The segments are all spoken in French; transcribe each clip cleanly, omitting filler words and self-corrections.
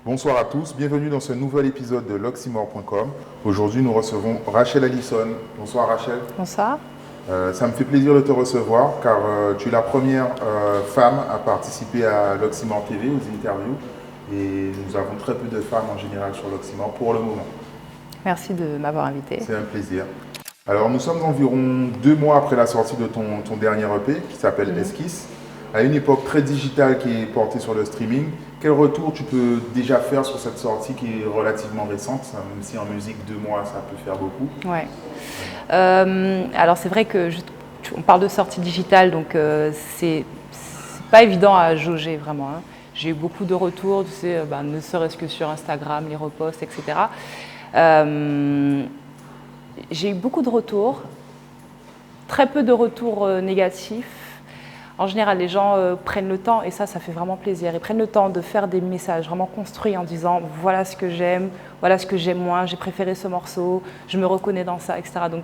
Bonsoir à tous, bienvenue dans ce nouvel épisode de l'Oxymore.com. Aujourd'hui, nous recevons Rachel Allison. Bonsoir Rachel. Bonsoir. Ça me fait plaisir de te recevoir car tu es la première femme à participer à l'Oxymore TV aux interviews et nous avons très peu de femmes en général sur l'Oxymore pour le moment. Merci de m'avoir invité. C'est un plaisir. Alors nous sommes environ 2 mois après la sortie de ton dernier EP qui s'appelle Esquisse, à une époque très digitale qui est portée sur le streaming. Quel retour tu peux déjà faire sur cette sortie qui est relativement récente, même si en musique 2 mois ça peut faire beaucoup? Ouais. Alors c'est vrai que on parle de sortie digitale, donc c'est pas évident à jauger vraiment, hein. J'ai eu beaucoup de retours, tu sais, ne serait-ce que sur Instagram, les reposts, etc. J'ai eu beaucoup de retours, très peu de retours négatifs. En général, les gens prennent le temps, et ça fait vraiment plaisir. Ils prennent le temps de faire des messages vraiment construits en disant « voilà ce que j'aime, voilà ce que j'aime moins, j'ai préféré ce morceau, je me reconnais dans ça, etc. » Donc,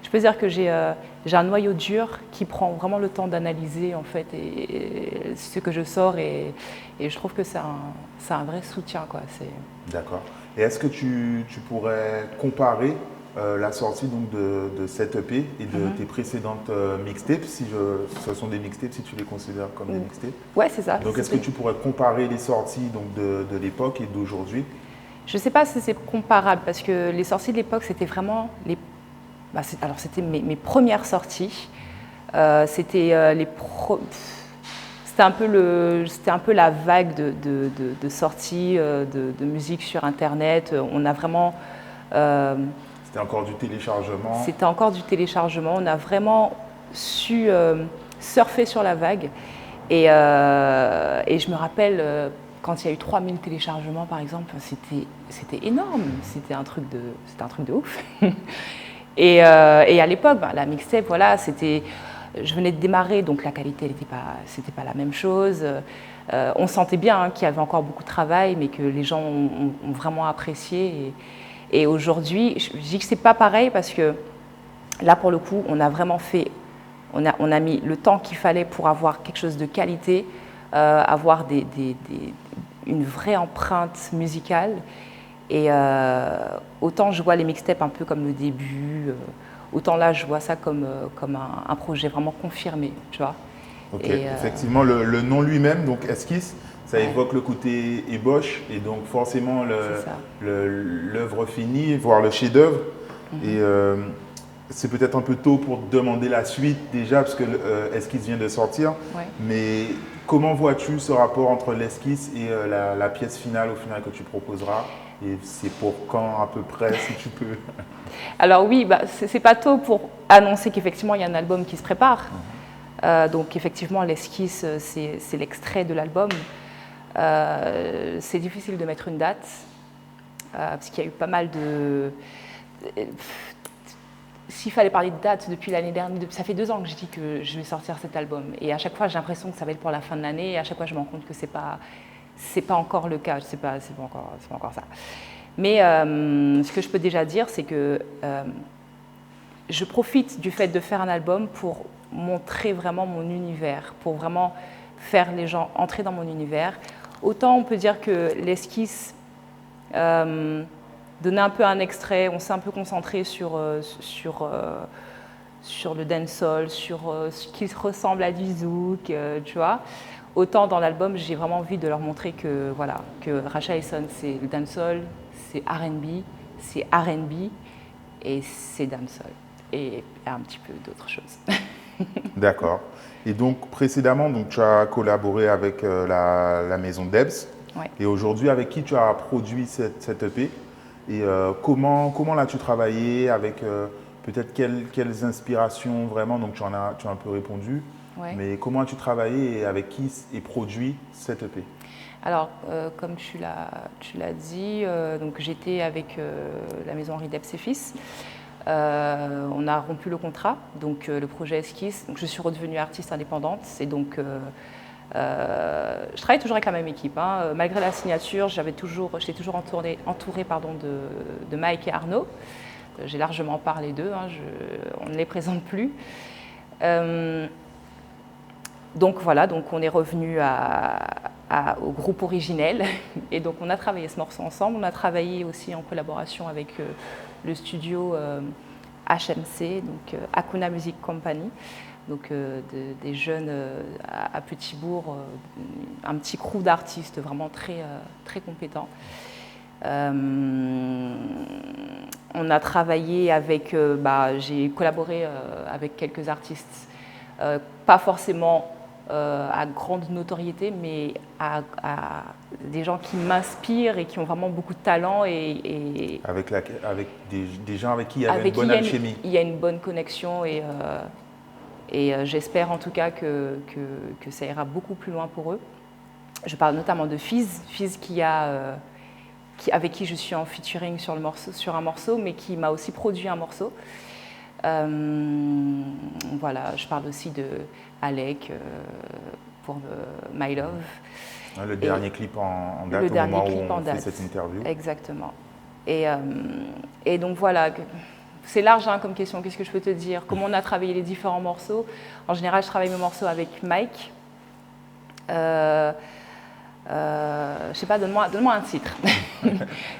je peux dire que j'ai un noyau dur qui prend vraiment le temps d'analyser en fait et ce que je sors, et je trouve que c'est un vrai soutien, quoi. D'accord. Et est-ce que tu pourrais comparer la sortie donc, de cette EP et de tes précédentes mixtapes, si ce sont des mixtapes, si tu les considères comme des mixtapes? Ouais, c'est ça. Donc est-ce que tu pourrais comparer les sorties donc, de l'époque et d'aujourd'hui? Je ne sais pas si c'est comparable, parce que les sorties de l'époque, c'était vraiment c'était mes premières sorties. C'était c'était un peu la vague de sorties de musique sur Internet. On a vraiment C'était encore du téléchargement. C'était encore du téléchargement. On a vraiment su surfer sur la vague. Et je me rappelle, quand il y a eu 3000 téléchargements, par exemple, c'était énorme. C'était un truc de ouf. Et à l'époque, la mixtape, voilà, je venais de démarrer, donc la qualité, c'était pas la même chose. On sentait bien qu'il y avait encore beaucoup de travail, mais que les gens ont vraiment apprécié. Et aujourd'hui, je dis que c'est pas pareil, parce que là, pour le coup, on a vraiment on a mis le temps qu'il fallait pour avoir quelque chose de qualité, avoir une vraie empreinte musicale. Et autant je vois les mixtapes un peu comme le début, autant là je vois ça comme un projet vraiment confirmé, tu vois. Ok, effectivement, le nom lui-même, donc Esquisse, ça évoque le côté ébauche et donc forcément l'œuvre finie, voire le chef-d'œuvre. Et c'est peut-être un peu tôt pour demander la suite déjà, parce que Esquisse vient de sortir. Ouais. Mais comment vois-tu ce rapport entre l'esquisse et la pièce finale au final que tu proposeras? Et c'est pour quand à peu près, si tu peux? Alors oui, c'est pas tôt pour annoncer qu'effectivement il y a un album qui se prépare. Donc effectivement, l'esquisse, c'est l'extrait de l'album. C'est difficile de mettre une date, parce qu'il y a eu pas mal de... S'il fallait parler de date depuis l'année dernière, ça fait 2 ans que je dis que je vais sortir cet album. Et à chaque fois, j'ai l'impression que ça va être pour la fin de l'année. Et à chaque fois, je me rends compte que c'est pas encore le cas. C'est pas encore ça. Mais ce que je peux déjà dire, c'est que je profite du fait de faire un album pour montrer vraiment mon univers, pour vraiment faire les gens entrer dans mon univers. Autant on peut dire que l'esquisse donnait un peu un extrait, on s'est un peu concentré sur le dancehall, sur ce qui ressemble à du zouk, tu vois. Autant dans l'album, j'ai vraiment envie de leur montrer que, voilà, que Rachel Allison, c'est le dancehall, c'est R&B et c'est dancehall. Et un petit peu d'autres choses. D'accord. Et donc précédemment, donc, tu as collaboré avec la maison Debs. Ouais. Et aujourd'hui, avec qui tu as produit cette EP? Et comment l'as-tu travaillé? Avec peut-être quelles inspirations vraiment? Donc tu as un peu répondu. Ouais. Mais comment as-tu travaillé et avec qui est produit cette EP? Alors, comme tu l'as dit, donc j'étais avec la maison Henri Debs et Fils. On a rompu le contrat, donc le projet Esquisse. Donc je suis redevenue artiste indépendante. Et donc, je travaille toujours avec la même équipe, hein. Malgré la signature, j'étais toujours entourée de Mike et Arnaud. J'ai largement parlé d'eux, hein, on ne les présente plus. Donc voilà, donc on est revenu à au groupe originel. Et donc on a travaillé ce morceau ensemble. On a travaillé aussi en collaboration avec le studio HMC, donc Hakuna Music Company, donc des jeunes à Petit-Bourg, un petit crew d'artistes vraiment très compétents. On a travaillé avec, j'ai collaboré avec quelques artistes, pas forcément à grande notoriété, mais à des gens qui m'inspirent et qui ont vraiment beaucoup de talent. Avec des gens avec qui il y avait une bonne alchimie. Il y a une bonne connexion et j'espère en tout cas que ça ira beaucoup plus loin pour eux. Je parle notamment de Fiz avec qui je suis en featuring sur un morceau, mais qui m'a aussi produit un morceau. Voilà, je parle aussi de Alec pour My Love. Le dernier clip en date, au moment où on fait cette interview. Exactement. Et donc voilà, c'est large comme question, qu'est-ce que je peux te dire? Comment on a travaillé les différents morceaux? En général, je travaille mes morceaux avec Mike. Je sais pas, donne-moi un titre.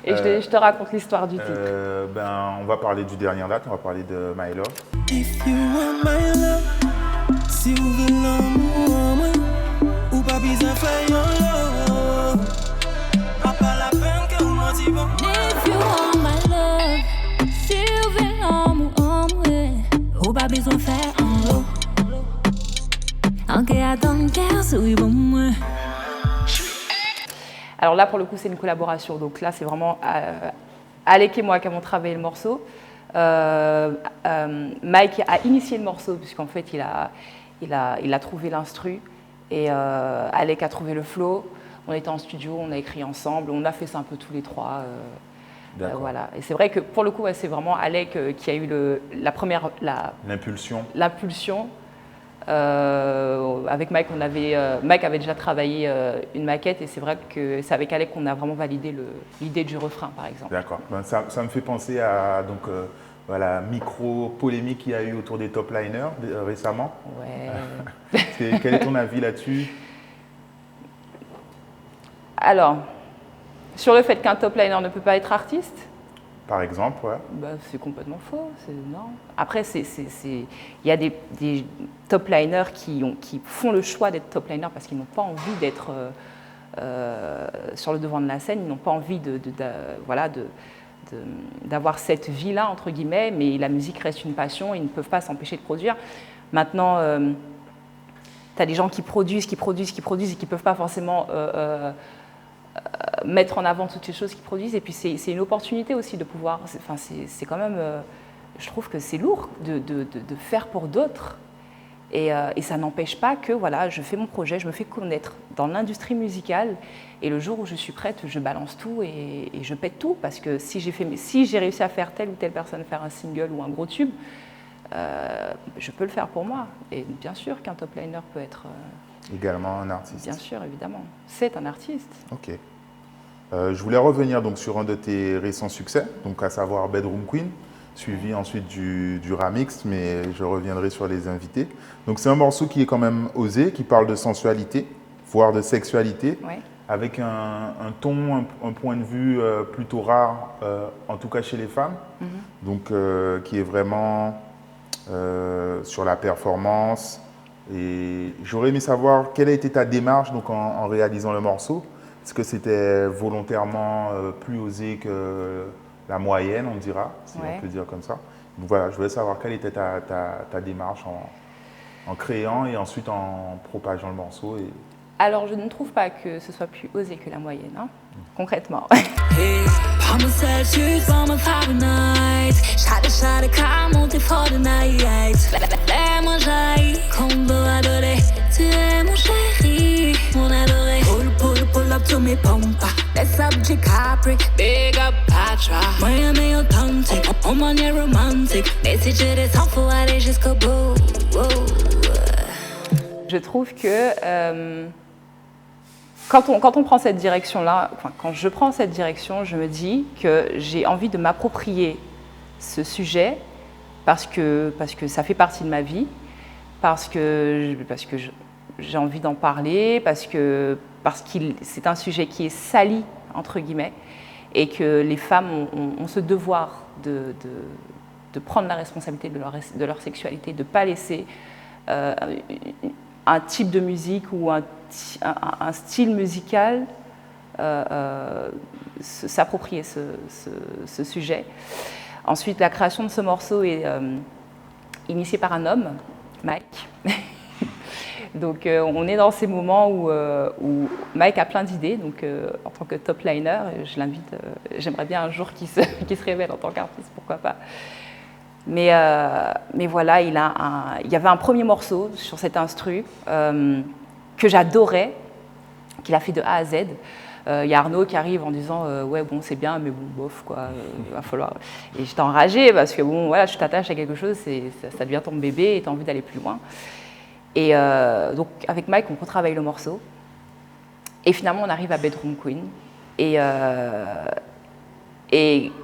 Et je te raconte l'histoire du titre. On va parler du dernier en date, on va parler de My Love. If you want my love, si vous voulez l'amour, ou pas besoin faire love. Pas la peine que vous m'en dites bon. If you want my love, si vous voulez l'amour, ou pas besoin faire love. Ok, attends, qu'est-ce que bon moi. Alors là, pour le coup, c'est une collaboration. Donc là, c'est vraiment Alec et moi qui avons travaillé le morceau. Mike a initié le morceau, puisqu'en fait, il a trouvé l'instru. Et Alec a trouvé le flow. On était en studio, on a écrit ensemble. On a fait ça un peu tous les trois. Voilà. Et c'est vrai que pour le coup, c'est vraiment Alec qui a eu l'impulsion. Avec Mike, Mike avait déjà travaillé une maquette et c'est vrai que c'est avec Alec qu'on a vraiment validé l'idée du refrain, par exemple. D'accord. Ça me fait penser à la micro-polémique qu'il y a eu autour des top liners récemment. Ouais. Quel est ton avis là-dessus? Alors, sur le fait qu'un top liner ne peut pas être artiste? Par exemple, ouais. C'est complètement faux. Non. Après, il y a des top liners qui font le choix d'être top liners parce qu'ils n'ont pas envie d'être sur le devant de la scène, ils n'ont pas envie d'avoir cette vie-là, entre guillemets, mais la musique reste une passion, ils ne peuvent pas s'empêcher de produire. Maintenant, tu as des gens qui produisent et qui ne peuvent pas forcément mettre en avant toutes ces choses qu'ils produisent. Et puis c'est une opportunité aussi de pouvoir, c'est quand même, je trouve que c'est lourd de faire pour d'autres. Et ça n'empêche pas que voilà, je fais mon projet, je me fais connaître dans l'industrie musicale. Et le jour où je suis prête, je balance tout et je pète tout. Parce que si j'ai réussi à faire telle ou telle personne faire un single ou un gros tube, je peux le faire pour moi. Et bien sûr qu'un top liner peut être... également un artiste. Bien sûr, évidemment. C'est un artiste. Ok. Je voulais revenir donc sur un de tes récents succès, donc à savoir Bedroom Queen, suivi ensuite du Ramix, mais je reviendrai sur les invités. Donc c'est un morceau qui est quand même osé, qui parle de sensualité, voire de sexualité, Ouais. avec un ton, un point de vue plutôt rare, en tout cas chez les femmes, donc qui est vraiment sur la performance. Et j'aurais aimé savoir quelle a été ta démarche donc, en réalisant le morceau. Est-ce que c'était volontairement plus osé que la moyenne, on dira, si on peut dire comme ça. Donc voilà, je voulais savoir quelle était ta démarche en créant et ensuite en propageant le morceau. Alors, je ne trouve pas que ce soit plus osé que la moyenne, hein, concrètement. Je trouve que quand on prend cette direction-là, quand je prends cette direction, je me dis que j'ai envie de m'approprier ce sujet parce que ça fait partie de ma vie, parce que j'ai envie d'en parler, parce que parce que c'est un sujet qui est sali, entre guillemets, et que les femmes ont ce devoir de prendre la responsabilité de leur sexualité, de ne pas laisser un type de musique ou un style musical s'approprier ce sujet. Ensuite, la création de ce morceau est initiée par un homme, Mike. Donc on est dans ces moments où Mike a plein d'idées, donc en tant que top liner, je l'invite, j'aimerais bien un jour qu'il se révèle en tant qu'artiste, pourquoi pas. Mais voilà, il y avait un premier morceau sur cet instru que j'adorais, qu'il a fait de A à Z. Il y a Arnaud qui arrive en disant ouais bon c'est bien mais bon bof quoi, va falloir. Et j'étais enragée parce que bon voilà, tu t'attaches à quelque chose, ça devient ton bébé et tu as envie d'aller plus loin. Et donc avec Mike on retravaille le morceau et finalement on arrive à Bedroom Queen et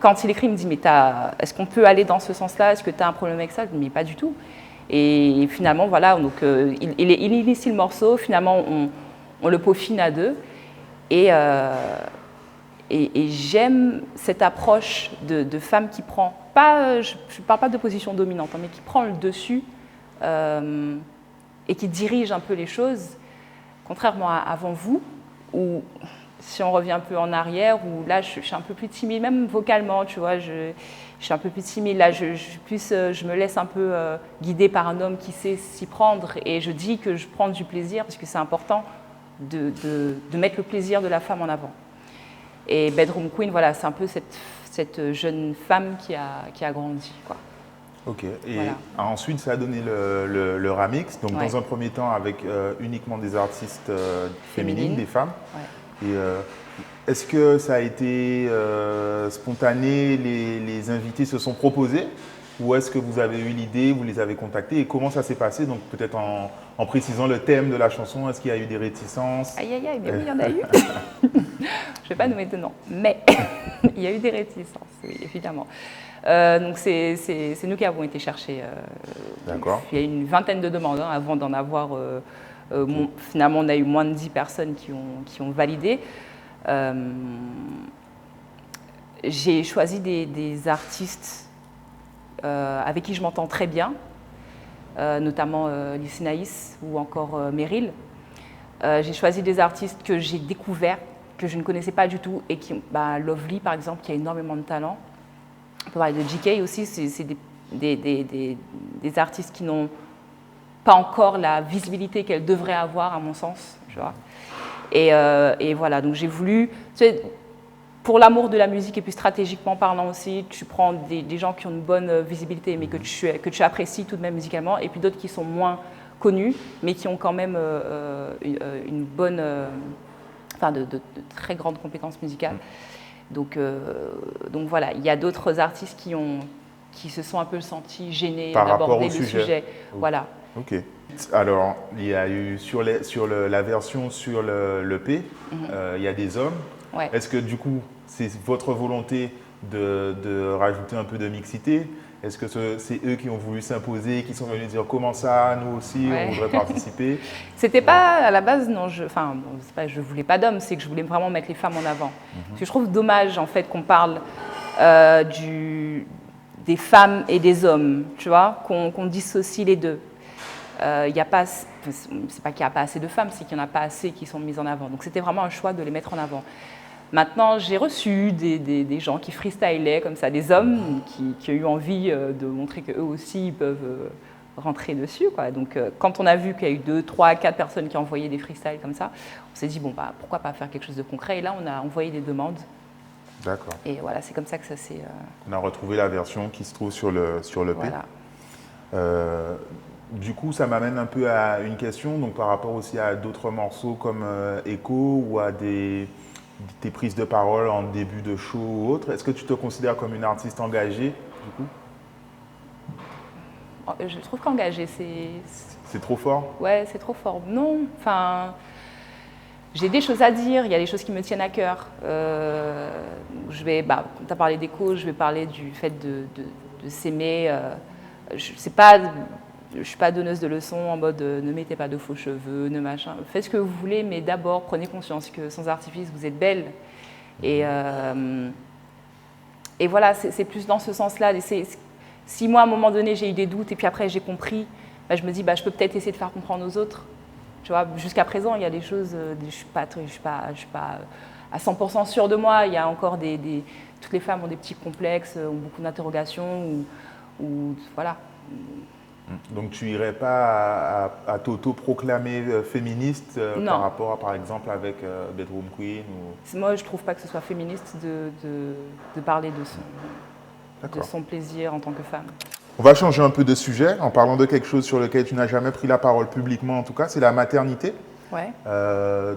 quand il écrit il me dit mais est-ce qu'on peut aller dans ce sens-là, est-ce que tu as un problème avec ça? Je me dis mais pas du tout. Et finalement voilà, donc il initie le morceau, finalement on le peaufine à deux. Et j'aime cette approche de femme qui prend, je ne parle pas de position dominante, mais qui prend le dessus et qui dirige un peu les choses, contrairement à avant vous, où si on revient un peu en arrière, où là je suis un peu plus timide, même vocalement, tu vois, je suis un peu plus timide, là je me laisse un peu guider par un homme qui sait s'y prendre et je dis que je prends du plaisir parce que c'est important de mettre le plaisir de la femme en avant. Et Bedroom Queen, voilà, c'est un peu cette jeune femme qui a grandi, quoi. Ok, et voilà. Ensuite ça a donné le remix, donc ouais. Dans un premier temps avec uniquement des artistes féminines, des femmes. Ouais. Et est-ce que ça a été spontané, les invités se sont proposés? Ou est-ce que vous avez eu l'idée, vous les avez contactés et comment ça s'est passé? Donc peut-être en précisant le thème de la chanson, est-ce qu'il y a eu des réticences? Aïe aïe aïe, mais oui, il y en a eu. Je ne vais pas nommer de nom, mais il y a eu des réticences, oui, évidemment. Donc c'est nous qui avons été chercher. D'accord. Il y a eu une vingtaine de demandes avant d'en avoir. Finalement, on a eu moins de 10 personnes qui ont validé. J'ai choisi des artistes avec qui je m'entends très bien, notamment Lissy Naïs ou encore Meryl. J'ai choisi des artistes que j'ai découverts, que je ne connaissais pas du tout, et Lovely par exemple, qui a énormément de talent. On peut parler de GK aussi, c'est des artistes qui n'ont pas encore la visibilité qu'elles devraient avoir, à mon sens. Tu vois. Et voilà, donc j'ai voulu... Pour l'amour de la musique et puis stratégiquement parlant aussi, tu prends des gens qui ont une bonne visibilité mais que tu apprécies tout de même musicalement et puis d'autres qui sont moins connus mais qui ont quand même une bonne, de très grandes compétences musicales. Donc voilà, il y a d'autres artistes qui se sont un peu sentis gênés d'aborder le sujet. Voilà. Ok. Alors, il y a eu sur la version sur l'EP, il y a des hommes. Ouais. Est-ce que du coup, c'est votre volonté de rajouter un peu de mixité? Est-ce que c'est eux qui ont voulu s'imposer, qui sont venus dire comment ça, nous aussi, on voudrait participer? C'était pas à la base, non. C'est pas je voulais pas d'hommes, c'est que je voulais vraiment mettre les femmes en avant. Parce que je trouve dommage en fait qu'on parle des femmes et des hommes, tu vois, qu'on dissocie les deux. C'est pas qu'il n'y a pas assez de femmes, c'est qu'il n'y en a pas assez qui sont mises en avant. Donc c'était vraiment un choix de les mettre en avant. Maintenant, j'ai reçu des gens qui freestylaient comme ça, des hommes qui ont eu envie de montrer qu'eux aussi ils peuvent rentrer dessus, quoi. Donc quand on a vu qu'il y a eu 2, 3, 4 personnes qui ont envoyé des freestyles comme ça, on s'est dit pourquoi pas faire quelque chose de concret. Et là, on a envoyé des demandes. D'accord. Et voilà, c'est comme ça que ça s'est... On a retrouvé la version qui se trouve sur le Voilà. Du coup, ça m'amène un peu à une question, donc par rapport aussi à d'autres morceaux comme Echo ou à tes prises de parole en début de show ou autre. Est-ce que tu te considères comme une artiste engagée, du coup? Je trouve qu'engagée, c'est trop fort? Ouais, c'est trop fort. Non, j'ai des choses à dire, il y a des choses qui me tiennent à cœur. Tu as parlé d'Echo, je vais parler du fait de s'aimer. C'est pas je suis pas donneuse de leçons en mode ne mettez pas de faux cheveux, ne machin. Faites ce que vous voulez, mais d'abord prenez conscience que sans artifice vous êtes belle. Et voilà, c'est plus dans ce sens-là. Si moi à un moment donné j'ai eu des doutes et puis après j'ai compris, bah, je me dis je peux peut-être essayer de faire comprendre aux autres. Tu vois, jusqu'à présent il y a des choses, je suis pas à 100% sûre de moi. Il y a encore toutes les femmes ont des petits complexes, ont beaucoup d'interrogations ou voilà. Donc tu irais pas à t'auto-proclamer féministe par rapport à, par exemple, avec Bedroom Queen ou... Moi, je trouve pas que ce soit féministe de parler de son plaisir en tant que femme. On va changer un peu de sujet en parlant de quelque chose sur lequel tu n'as jamais pris la parole publiquement, en tout cas, c'est la maternité. Ouais.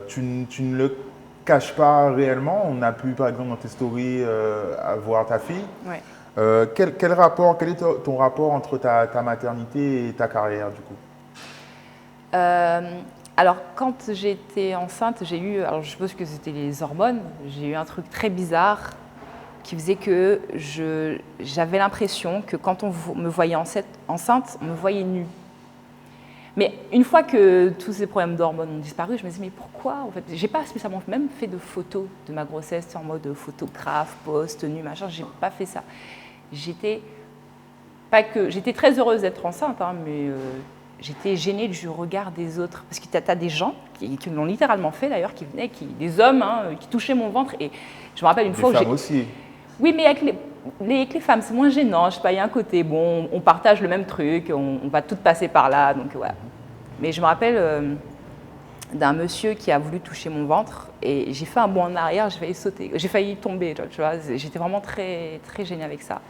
Tu ne le caches pas réellement. On a pu, par exemple, dans tes stories, voir ta fille. Ouais. Quel est ton rapport entre ta maternité et ta carrière, du coup? Alors, quand j'étais enceinte, alors je suppose que c'était les hormones, j'ai eu un truc très bizarre qui faisait que j'avais l'impression que quand on me voyait enceinte, on me voyait nue. Mais une fois que tous ces problèmes d'hormones ont disparu, je me dis mais pourquoi en fait, j'ai pas spécialement même fait de photos de ma grossesse en mode photographe, post, nue, machin, j'ai pas fait ça. J'étais très heureuse d'être enceinte, hein, mais j'étais gênée du regard des autres. Parce que tu as des gens qui l'ont littéralement fait d'ailleurs, qui venaient, des hommes, hein, qui touchaient mon ventre. Et je me rappelle une fois où femmes aussi. Oui, mais avec les femmes, c'est moins gênant. Je sais pas, il y a un côté, bon, on partage le même truc, on va toutes passer par là, donc voilà. Mais je me rappelle d'un monsieur qui a voulu toucher mon ventre et j'ai fait un bond en arrière, j'ai failli sauter, j'ai failli tomber, tu vois. J'étais vraiment très, très gênée avec ça.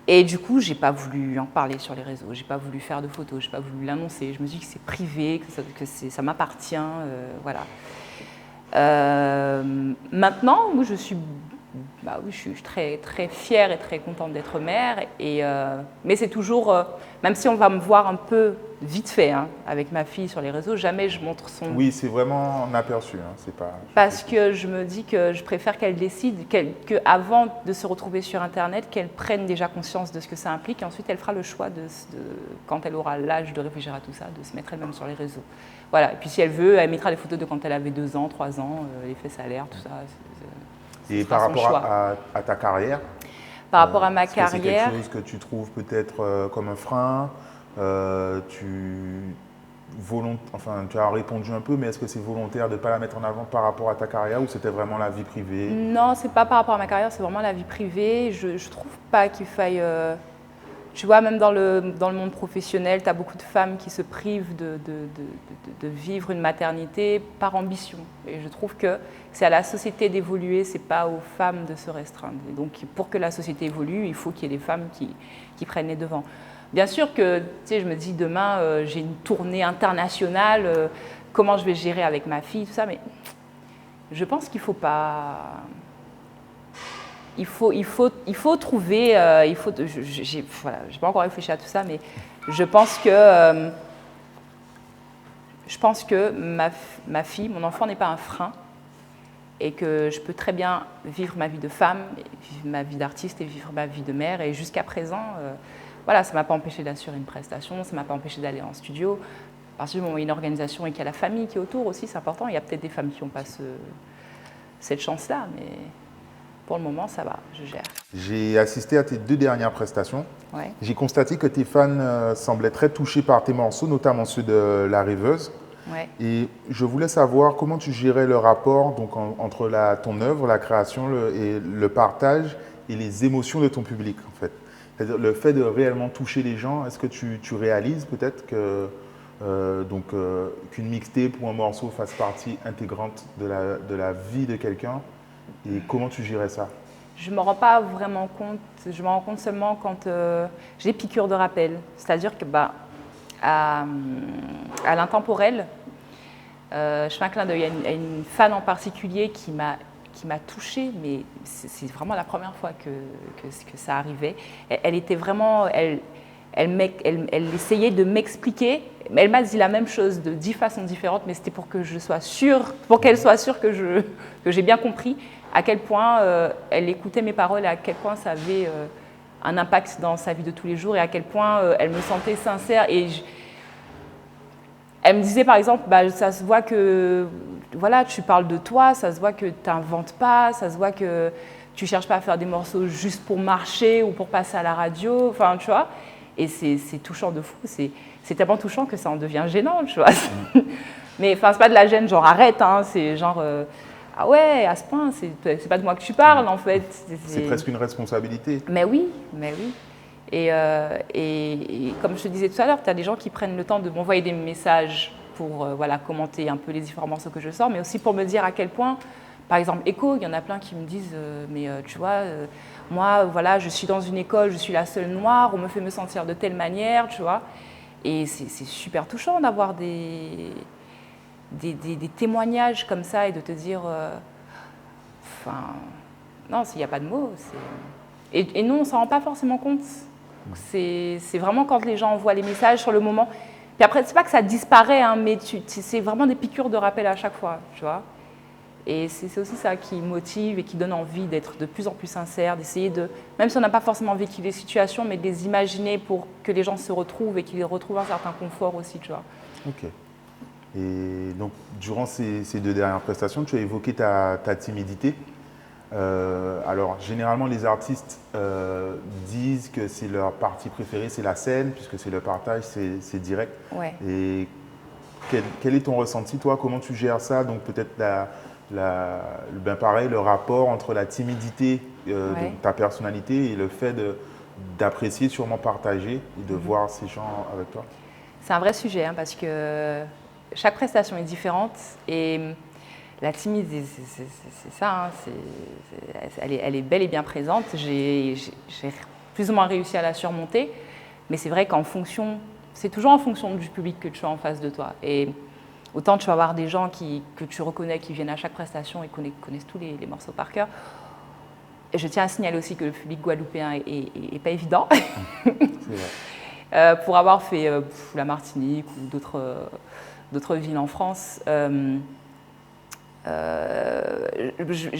Et du coup, j'ai pas voulu en parler sur les réseaux, j'ai pas voulu faire de photos, j'ai pas voulu l'annoncer. Je me suis dit que c'est privé, que ça m'appartient, voilà. Maintenant, moi, je suis très, très fière et très contente d'être mère. Mais c'est toujours, même si on va me voir un peu vite fait hein, avec ma fille sur les réseaux, jamais je montre son... Oui, c'est vraiment un aperçu. Hein, c'est pas... Parce que je me dis que je préfère qu'elle décide, qu'avant de se retrouver sur Internet, qu'elle prenne déjà conscience de ce que ça implique. Et ensuite, elle fera le choix, quand elle aura l'âge de réfléchir à tout ça, de se mettre elle-même sur les réseaux. Voilà. Et puis si elle veut, elle mettra des photos de quand elle avait 2 ans, 3 ans, l'effet salaire, tout ça. Et par rapport à ta carrière, par rapport à ma carrière, c'est quelque chose que tu trouves peut-être comme un frein. Tu as répondu un peu, mais est-ce que c'est volontaire de ne pas la mettre en avant par rapport à ta carrière ou c'était vraiment la vie privée? Non, c'est pas par rapport à ma carrière, c'est vraiment la vie privée. Je trouve pas qu'il faille... Tu vois, même dans le monde professionnel, tu as beaucoup de femmes qui se privent de vivre une maternité par ambition. Et je trouve que c'est à la société d'évoluer, c'est pas aux femmes de se restreindre. Et donc, pour que la société évolue, il faut qu'il y ait des femmes qui prennent les devants. Bien sûr que, tu sais, je me dis demain, j'ai une tournée internationale, comment je vais gérer avec ma fille, tout ça, mais je pense qu'il ne faut pas... Il faut trouver, j'ai pas encore réfléchi à tout ça, mais je pense que ma fille, mon enfant n'est pas un frein et que je peux très bien vivre ma vie de femme, vivre ma vie d'artiste et vivre ma vie de mère. Et jusqu'à présent, voilà, ça ne m'a pas empêché d'assurer une prestation, ça ne m'a pas empêché d'aller en studio. À partir du moment où il y a une organisation et qu'il y a la famille qui est autour aussi, c'est important. Il y a peut-être des femmes qui n'ont pas cette chance-là, mais... Pour le moment, ça va, je gère. J'ai assisté à tes 2 dernières prestations. Ouais. J'ai constaté que tes fans semblaient très touchés par tes morceaux, notamment ceux de La Rêveuse. Ouais. Et je voulais savoir comment tu gérais le rapport donc, entre ton œuvre, la création, et le partage et les émotions de ton public, en fait. C'est-à-dire le fait de réellement toucher les gens, est-ce que tu réalises peut-être qu'une mixtape ou un morceau fasse partie intégrante de la vie de quelqu'un? Et comment tu gérais ça? Je ne me rends pas vraiment compte. Je me rends compte seulement quand j'ai des piqûres de rappel. C'est-à-dire que à l'Intemporel, je fais un clin d'œil à une fan en particulier qui m'a touchée, mais c'est vraiment la première fois que ça arrivait. Elle était vraiment... Elle essayait de m'expliquer. Elle m'a dit la même chose de 10 façons différentes, mais c'était pour que je sois sûre, pour qu'elle soit sûre que j'ai bien compris à quel point elle écoutait mes paroles et à quel point ça avait un impact dans sa vie de tous les jours et à quel point elle me sentait sincère. Et elle me disait par exemple, bah, ça se voit que voilà, tu parles de toi, ça se voit que tu n'inventes pas, ça se voit que tu ne cherches pas à faire des morceaux juste pour marcher ou pour passer à la radio, enfin tu vois. Et c'est touchant de fou, c'est tellement touchant que ça en devient gênant, tu vois. Mais enfin, c'est pas de la gêne, genre arrête, hein, c'est genre ah ouais, à ce point, c'est pas de moi que tu parles en fait. C'est presque une responsabilité. Mais oui, mais oui. Et comme je te disais tout à l'heure, tu as des gens qui prennent le temps de m'envoyer des messages pour voilà, commenter un peu les différents morceaux que je sors, mais aussi pour me dire à quel point, par exemple, Echo, il y en a plein qui me disent mais tu vois, moi, voilà, je suis dans une école, je suis la seule noire, on me fait me sentir de telle manière, tu vois. Et c'est super touchant d'avoir des témoignages comme ça et de te dire, enfin, non, il n'y a pas de mots. Et non, on ne s'en rend pas forcément compte. C'est vraiment quand les gens envoient les messages sur le moment. Puis après, c'est pas que ça disparaît, hein, mais c'est vraiment des piqûres de rappel à chaque fois, tu vois. Et c'est aussi ça qui motive et qui donne envie d'être de plus en plus sincère, d'essayer de, même si on n'a pas forcément vécu les situations, mais de les imaginer pour que les gens se retrouvent et qu'ils retrouvent un certain confort aussi, tu vois. Ok. Et donc, durant ces 2 dernières prestations, tu as évoqué ta timidité. Alors, généralement, les artistes disent que c'est leur partie préférée, c'est la scène, puisque c'est le partage, c'est direct. Ouais. Et quel est ton ressenti, toi? Comment tu gères ça? Donc, peut-être ben pareil, le rapport entre la timidité de ta personnalité et le fait d'apprécier, sûrement partager et de voir ces gens avec toi. C'est un vrai sujet, hein, parce que chaque prestation est différente et la timidité, c'est ça, hein, elle est bel et bien présente. J'ai plus ou moins réussi à la surmonter, mais c'est vrai qu'en fonction, c'est toujours en fonction du public que tu as en face de toi. Et autant tu vas avoir des gens que tu reconnais, qui viennent à chaque prestation et connaissent tous les morceaux par cœur. Et je tiens à signaler aussi que le public guadeloupéen est pas évident. C'est vrai. Pour avoir fait la Martinique ou d'autres villes en France, je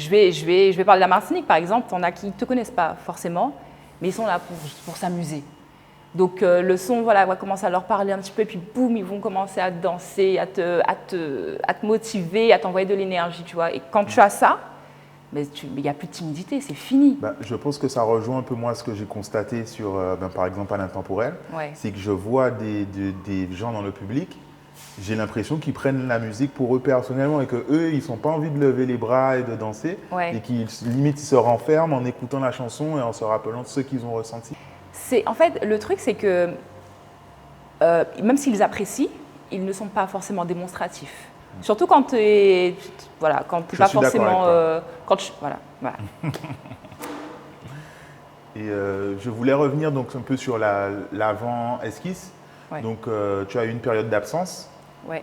vais parler de la Martinique par exemple. On a qui ne te connaissent pas forcément, mais ils sont là pour s'amuser. Donc le son, voilà, va commencer à leur parler un petit peu, et puis boum, ils vont commencer à danser, à te motiver, à t'envoyer de l'énergie, tu vois. Et quand tu as ça, il n'y a plus de timidité, c'est fini. Bah, je pense que ça rejoint un peu moi ce que j'ai constaté sur, par exemple, à l'Intemporel. Ouais. C'est que je vois des gens dans le public, j'ai l'impression qu'ils prennent la musique pour eux personnellement et qu'eux, ils n'ont pas envie de lever les bras et de danser. Ouais. Et qu'ils limite, ils se renferment en écoutant la chanson et en se rappelant de ce qu'ils ont ressenti. En fait, le truc, c'est que même s'ils apprécient, ils ne sont pas forcément démonstratifs. Surtout quand tu n'es voilà, pas forcément. Voilà. Et je voulais revenir donc un peu sur l'avant esquisse. Ouais. Donc tu as eu une période d'absence. Ouais.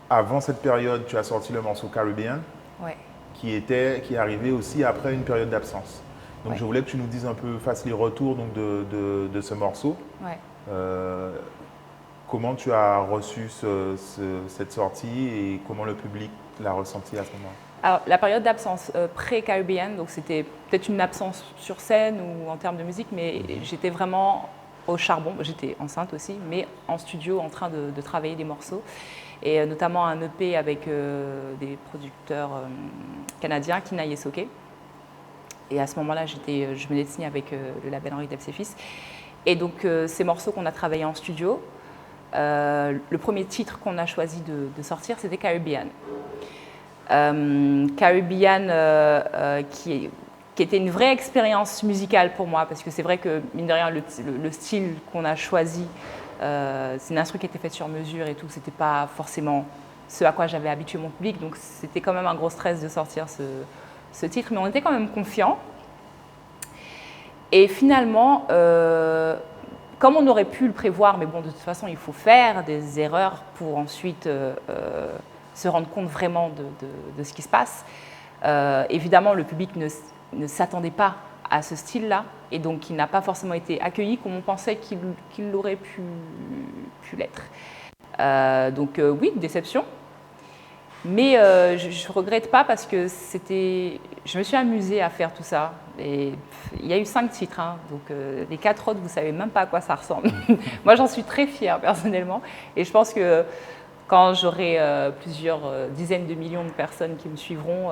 Avant cette période, tu as sorti le morceau Caribbean, Ouais. qui est arrivé aussi après une période d'absence. Donc je voulais que tu nous dises un peu, fasses les retours donc, de ce morceau. Ouais. Comment tu as reçu cette sortie et comment le public l'a ressenti à ce moment-là? Alors, la période d'absence pré-Caribbean, donc c'était peut-être une absence sur scène ou en termes de musique, mais j'étais vraiment au charbon. J'étais enceinte aussi, mais en studio en train de travailler des morceaux. Et notamment un EP avec des producteurs canadiens, Kina Yesoke. Et à ce moment-là, je venais de signer avec le label Henri Debs et Fils. Et donc, ces morceaux qu'on a travaillés en studio, le premier titre qu'on a choisi de sortir, c'était Caribbean. Caribbean qui était une vraie expérience musicale pour moi, parce que c'est vrai que, mine de rien, le style qu'on a choisi, c'est une instru qui était faite sur mesure et tout, c'était pas forcément ce à quoi j'avais habitué mon public, donc c'était quand même un gros stress de sortir ce titre, mais on était quand même confiants. Et finalement, comme on aurait pu le prévoir, mais bon, de toute façon, il faut faire des erreurs pour ensuite se rendre compte vraiment de ce qui se passe. Évidemment, le public ne s'attendait pas à ce style-là, et donc il n'a pas forcément été accueilli comme on pensait qu'il aurait pu l'être. Donc oui, déception. Mais je ne regrette pas parce que je me suis amusée à faire tout ça. Et il y a eu 5 titres, hein, donc les 4 autres, vous ne savez même pas à quoi ça ressemble. Moi, j'en suis très fière personnellement. Et je pense que quand j'aurai plusieurs dizaines de millions de personnes qui me suivront,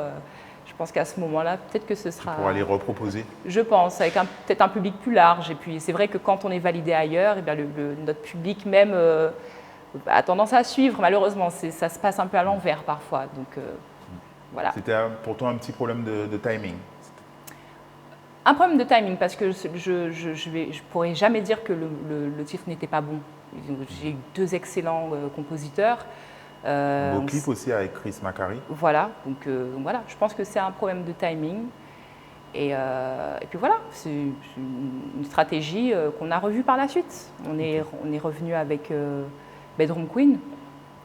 je pense qu'à ce moment-là, peut-être que ce sera… Tu pourras les reproposer. Je pense, avec peut-être un public plus large. Et puis, c'est vrai que quand on est validé ailleurs, eh bien, notre public même a tendance à suivre. Malheureusement, ça se passe un peu à l'envers parfois. Donc, voilà. C'était pour toi un petit problème de timing? Un problème de timing, parce que je pourrais jamais dire que le titre n'était pas bon. J'ai eu 2 excellents compositeurs. Beau clip aussi avec Chris Macari. Voilà, donc voilà, je pense que c'est un problème de timing. Et puis voilà, c'est une stratégie qu'on a revue par la suite. On est revenu avec Bedroom Queen,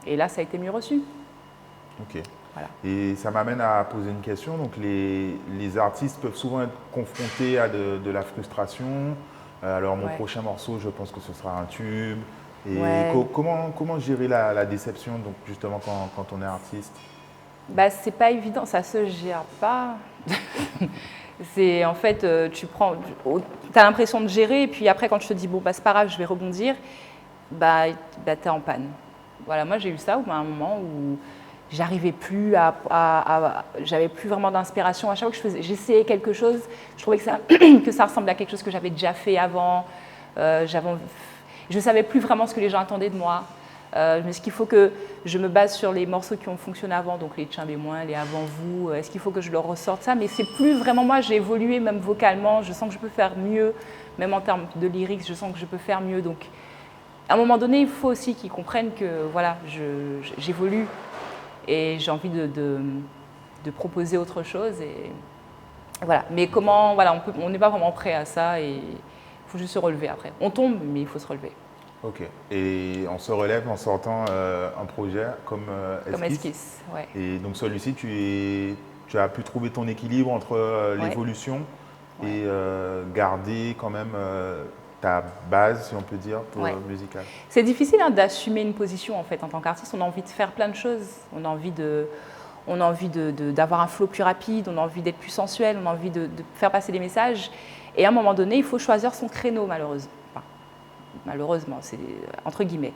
et là, ça a été mieux reçu. Ok. Voilà. Et ça m'amène à poser une question. Donc, les artistes peuvent souvent être confrontés à de la frustration. Alors, mon prochain morceau, je pense que ce sera un tube. Et comment gérer la déception, donc, justement, quand on est artiste? Bah, c'est pas évident, ça se gère pas. C'est en fait, tu as l'impression de gérer, et puis après, quand tu te dis, bon, bah, c'est pas grave, je vais rebondir, bah tu es en panne. Voilà, moi, j'ai eu ça à un moment où j'arrivais plus j'avais plus vraiment d'inspiration. À chaque fois que j'essayais quelque chose, je trouvais que ça ressemblait à quelque chose que j'avais déjà fait avant. Je ne savais plus vraiment ce que les gens attendaient de moi. Est-ce qu'il faut que je me base sur les morceaux qui ont fonctionné avant, donc les Tiens Bémoin, les Avant Vous? Est-ce qu'il faut que je leur ressorte ça? Mais c'est plus vraiment moi, j'ai évolué même vocalement, je sens que je peux faire mieux, même en termes de lyrics, je sens que je peux faire mieux. Donc, à un moment donné, il faut aussi qu'ils comprennent que voilà, j'évolue et j'ai envie de proposer autre chose. Et voilà. Mais comment, voilà, on n'est pas vraiment prêt à ça et il faut juste se relever après. On tombe, mais il faut se relever. Ok. Et on se relève en sortant un projet comme Esquisse. Comme Esquisse, ouais. Et donc celui-ci, tu as pu trouver ton équilibre entre l'évolution et garder quand même ta base, si on peut dire, musicale. C'est difficile d'assumer une position en fait en tant qu'artiste. On a envie de faire plein de choses. On a envie d'avoir un flow plus rapide, on a envie d'être plus sensuel, on a envie de faire passer des messages. Et à un moment donné, il faut choisir son créneau, malheureusement. Enfin, malheureusement, c'est entre guillemets.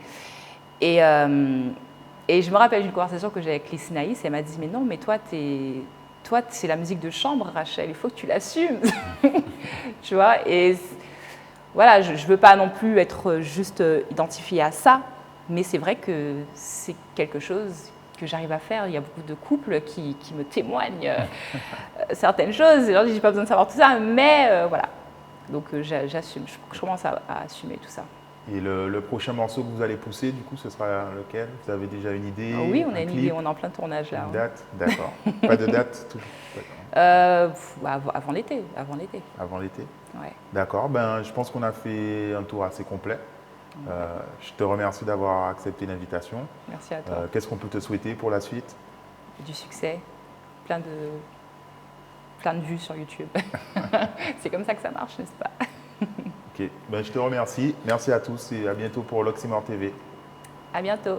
Et je me rappelle d'une conversation que j'ai avec Lys Naïs, et elle m'a dit « Mais non, mais toi, c'est la musique de chambre, Rachel, il faut que tu l'assumes. » Tu vois, et voilà, je ne veux pas non plus être juste identifiée à ça, mais c'est vrai que c'est quelque chose que j'arrive à faire. Il y a beaucoup de couples qui me témoignent certaines choses. Et je n'ai pas besoin de savoir tout ça, mais voilà. Donc j'assume, je commence à assumer tout ça. Et le prochain morceau que vous allez pousser, du coup, ce sera lequel? Vous avez déjà une idée? Oui, on a une idée, on est en plein tournage là. Une date? D'accord. Pas de date toujours? Avant l'été. Avant l'été? Ouais. D'accord, je pense qu'on a fait un tour assez complet. Je te remercie d'avoir accepté l'invitation. Merci à toi. Qu'est-ce qu'on peut te souhaiter pour la suite? Du succès, plein de vues sur YouTube. C'est comme ça que ça marche, n'est-ce pas? Ok, je te remercie. Merci à tous et à bientôt pour l'Oxymore TV. À bientôt.